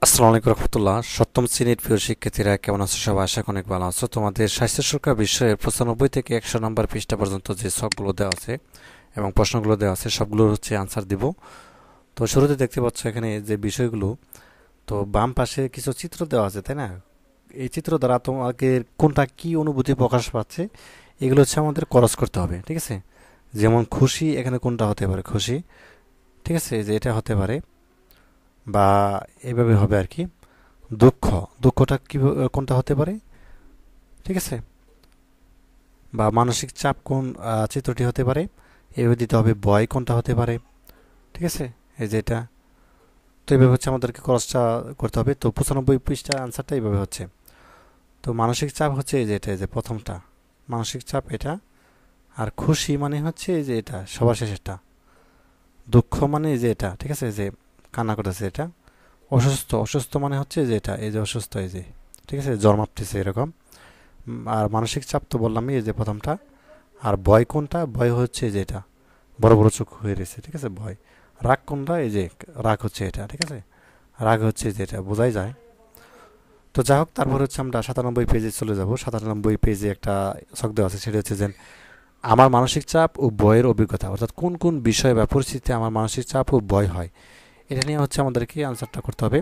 আসসালামু আলাইকুম রহমতুল্লাহ। সপ্তম শ্রেণীর প্রিয় শিক্ষার্থীরা কেমন আছো? সবাই আশা করি অনেক ভালো আছো। তোমাদের স্বাস্থ্য সুরক্ষা বিষয়ের 95 থেকে 100 নম্বর পৃষ্ঠা পর্যন্ত যে ছকগুলো দেওয়া আছে এবং প্রশ্নগুলো দেওয়া আছে সবগুলোর হচ্ছে আনসার দিব। তো শুরুতে দেখতে পাচ্ছ এখানে যে বিষয়গুলো, তো বাম পাশে কিছু চিত্র দেওয়া আছে, তাই না? এই চিত্র দ্বারা তোমাকে কোনটা কি অনুভূতি প্রকাশ পাচ্ছে এগুলো হচ্ছে আমাদের ক্রস করতে হবে, ঠিক আছে? যেমন খুশি, এখানে কোনটা হতে পারে? খুশি, ঠিক আছে, যে এটা হতে পারে, বা এভাবে হবে আর কি। দুঃখ, দুঃখটা কি কোনটা হতে পারে, ঠিক আছে? বা মানসিক চাপ কোন চিত্রটি হতে পারে, এভাবে দিতে হবে। ভয় কোনটা হতে পারে, ঠিক আছে, এই যে এটা। তো এইভাবে হচ্ছে আমাদেরকে ক্রসটা করতে হবে। তো 95 পৃষ্ঠা আনসারটা এইভাবে হচ্ছে। তো মানসিক চাপ হচ্ছে এই যে এটা, এই যে প্রথমটা মানসিক চাপ এটা। আর খুশি মানে হচ্ছে এই যে এটা সবার শেষেরটা। দুঃখ মানে এই যে এটা, ঠিক আছে, এই যে কান্না করতেছে এটা। অসুস্থ, অসুস্থ মানে হচ্ছে যে এটা, এই যে অসুস্থ, এই যে, ঠিক আছে, জ্বর মাপতেছে এরকম। আর মানসিক চাপ তো বললামই, এই যে প্রথমটা। আর ভয় কোনটা? ভয় হচ্ছে যেটা বড় বড় চোখ হয়ে রয়েছে, ঠিক আছে, ভয়। রাগ কোনটা? এই যে রাগ হচ্ছে এটা, ঠিক আছে, রাগ হচ্ছে যেটা বোঝাই যায়। তো যাই হোক, তারপর হচ্ছে আমরা 97 পেজে চলে যাব। 97 পেজে একটা ছক দেওয়া আছে, সেটা হচ্ছে যে আমার মানসিক চাপ ও ভয়ের অভিজ্ঞতা, অর্থাৎ কোন কোন বিষয় বা পরিস্থিতিতে আমার মানসিক চাপ ও ভয় হয়, এটা নিয়ে হচ্ছে আমাদেরকে আনসারটা করতে হবে।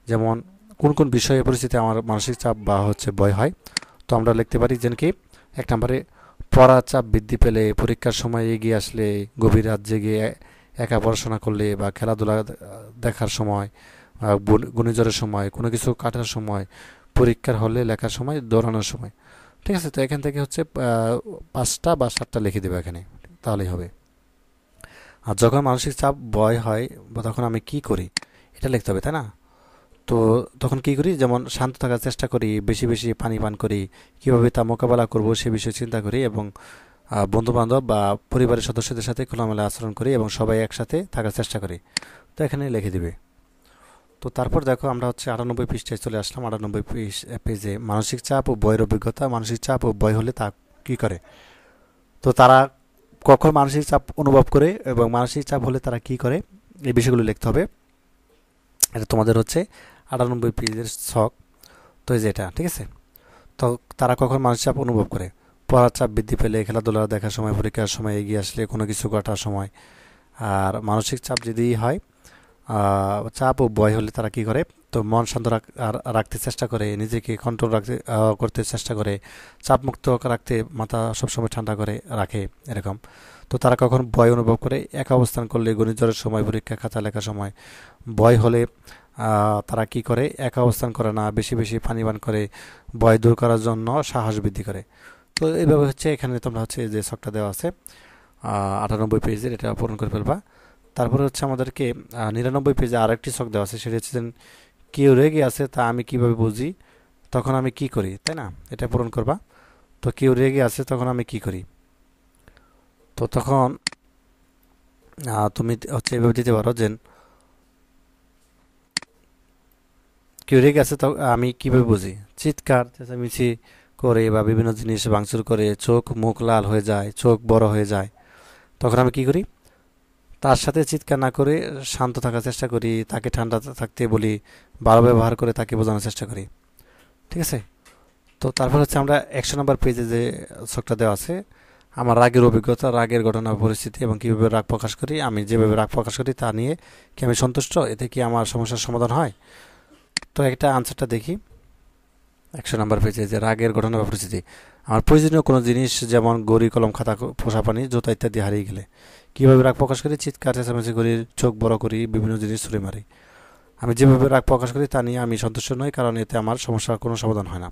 যেমন কোন কোন বিষয়ে পরিস্থিতিতে আমার মানসিক চাপ বা হচ্ছে ভয় হয়। তো আমরা লিখতে পারি যেন কি, এক নম্বরে পড়ার চাপ বৃদ্ধি পেলে, পরীক্ষার সময় এগিয়ে আসলে, গভীর রাত জেগে একা পড়াশোনা করলে, বা খেলাধুলা দেখার সময়, ঘূর্ণিঝড়ের সময়, কোনো কিছু কাটার সময়, পরীক্ষার হলে লেখার সময়, দৌড়ানোর সময়, ঠিক আছে। তো এখান থেকে হচ্ছে 5টা বা 7টা লিখে দেবে এখানে, তাহলেই হবে। আর যখন মানসিক চাপ ভয় হয় বা তখন আমি কি করি, এটা লিখতে হবে, তাই না? তো তখন কি করি, যেমন শান্ত থাকার চেষ্টা করি, বেশি বেশি পানি পান করি, কিভাবে তা মোকাবেলা করব সে বিষয়ে চিন্তা করি, এবং বন্ধু বান্ধব বা পরিবারের সদস্যদের সাথে খোলামেলা আচরণ করি, এবং সবাই একসাথে থাকার চেষ্টা করি। তো এখানে লিখে দিবে। তো তারপর দেখো, আমরা হচ্ছে 98 পৃষ্ঠায় চলে আসলাম। 98 পেজে মানসিক চাপ ও ভয়ের অভিজ্ঞতা। মানসিক চাপ ও ভয় হলে তা কি করে, তো তারা কখন মানসিক চাপ অনুভব করে এবং মানসিক চাপ হলে তারা কি করে, এই বিষয়গুলো লিখতে হবে। এটা তোমাদের হচ্ছে 98 পেজের ছক। তো এই যে এটা, ঠিক আছে। তো তারা কখন মানসিক চাপ অনুভব করে? পড়ার চাপ বৃদ্ধি পেলে, খেলাধুলা দেখার সময়, পরীক্ষার সময় এগিয়ে আসলে, কোনো কিছু ঘটার সময়। আর মানসিক চাপ যদি হয়, চাপ ও ভয় হলে তারা কি করে, তো মন শান্ত রাখতে চেষ্টা করে, নিজেকে কন্ট্রোল রাখতে করতে চেষ্টা করে, চাপমুক্ত রাখতে মাথা সবসময় ঠান্ডা করে রাখে, এরকম। তো তারা কখন ভয় অনুভব করে? একা অবস্থান করলে, ঘূর্ণিঝড়ের সময়, পরীক্ষা খাতা লেখার সময়। ভয় হলে তারা কি করে? একা অবস্থান করে না, বেশি বেশি পানি পান করে, ভয় দূর করার জন্য সাহস বৃদ্ধি করে। তো এইভাবে হচ্ছে এখানে তোমরা হচ্ছে যে ছকটা দেওয়া আছে 98 পেজের, এটা পূরণ করে ফেলবা। তারপরে হচ্ছে আমাদেরকে 99 পেজে আরেকটি ছক দেওয়া আছে, সেটা হচ্ছে যে কেউ রেগে আছে তা আমি কিভাবে বুঝি, তখন আমি কি করি, তাই না? এটা পূরণ করবা। তো কেউ রেগে আছে তখন আমি কি করি, তো তখন তুমি হচ্ছে এভাবে দিতে পারো যে কেউ রেগে আছে তো আমি কিভাবে বুঝি, চিৎকার চেঁচামেচি করে বা বিভিন্ন জিনিস ভাঙচুর করে চোখ মুখ লাল হয়ে যায়, চোখ বড় হয়ে যায়, তখন আমি কি করি? তার সাথে চিৎকার না করে শান্ত থাকার চেষ্টা করি, তাকে ঠান্ডা থাকতে বলি, ভালো ব্যবহার করে তাকে বোঝানোর চেষ্টা করি, ঠিক আছে। তো তারপর হচ্ছে আমরা 100 নম্বর পেজে যে ছকটা দেওয়া আছে, আমার রাগের অভিজ্ঞতা, রাগের ঘটনা পরিস্থিতি এবং কীভাবে রাগ প্রকাশ করি, আমি যেভাবে রাগ প্রকাশ করি তা নিয়ে কি আমি সন্তুষ্ট, এতে কি আমার সমস্যার সমাধান হয়? তো একটা আনসারটা দেখি। 100 নম্বর পেজে যে রাগের ঘটনা বা পরিস্থিতি, আমার প্রয়োজনীয় কোনো জিনিস যেমন ঘড়ি, কলম, খাতা, পোষা পানি, জুতা ইত্যাদি হারিয়ে গেলে কীভাবে রাগ প্রকাশ করি, চিৎকার চেঁচামেচি করি, চোখ বড় করি, বিভিন্ন জিনিস ছুঁড়ে মারি। আমি যেভাবে রাগ প্রকাশ করি তা নিয়ে আমি সন্তুষ্ট নই, কারণ এতে আমার সমস্যার কোনো সমাধান হয় না।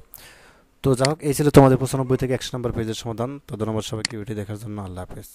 তো যাই হোক, এই ছিল তোমাদের 95 থেকে 100 নম্বর পেজের সমাধান। তো ধন্যবাদ সবাইকে ভিডিও দেখার জন্য। আল্লাহ হাফেজ।